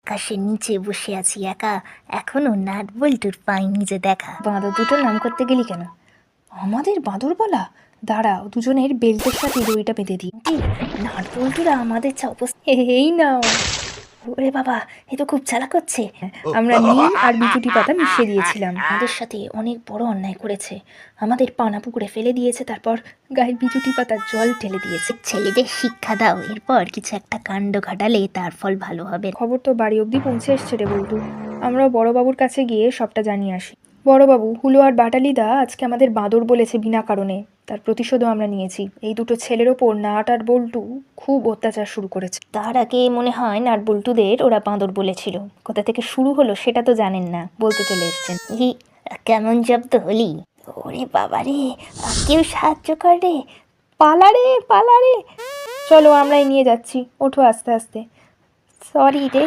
আকাশের নিচে বসে আছি একা, এখনো নাট বল্টুর পাইনি যে দেখা। বাঁদর দুটোর নাম করতে গেলি কেন? আমাদের বাঁদর বলা? দাঁড়াও, দুজনের বেল্টের সাথে দড়িটা বেঁধে দিই। নাট বল্টুরা আমাদের যা অবস্থা! এই নাও। ওরে বাবা, এ তো খুব চালাক হচ্ছে। আমরা নিম আর বিচুটি পাতা মিশিয়ে দিয়েছিলাম। আমাদের সাথে অনেক বড় অন্যায় করেছে। আমাদের পানা পুকুরে ফেলে দিয়েছে, তারপর গায়ে বিচুটি পাতার জল ঢেলে দিয়েছে। ছেলেদের শিক্ষা দাও, এরপর কিছু একটা কাণ্ড ঘটালে তার ফল ভালো হবে। খবর তো বাড়ি অবধি পৌঁছে এসছে রে বল্টু। আমরাও বড়বাবুর কাছে গিয়ে সবটা জানিয়ে আসি। বড়বাবু, হুলো আর বাটালিদা আজকে আমাদের বাঁদর বলেছে বিনা কারণে। তার প্রতিশোধও আমরা নিয়েছি। এই দুটো ছেলের ওপর নাট আর বল্টু খুব অত্যাচার শুরু করেছে। তার আগে মনে হয় নাট বল্টুদের ওরা বাঁদর বলেছিল। কোথা থেকে শুরু হলো সেটা তো জানেন না, বলতে চলে এসছেন। কেমন জব্দ হলি? ওরে বাবা রে, কেউ সাহায্য করে! পালারে পালারে! চলো, আমরাই নিয়ে যাচ্ছি। ওঠো আস্তে আস্তে। সরি রে।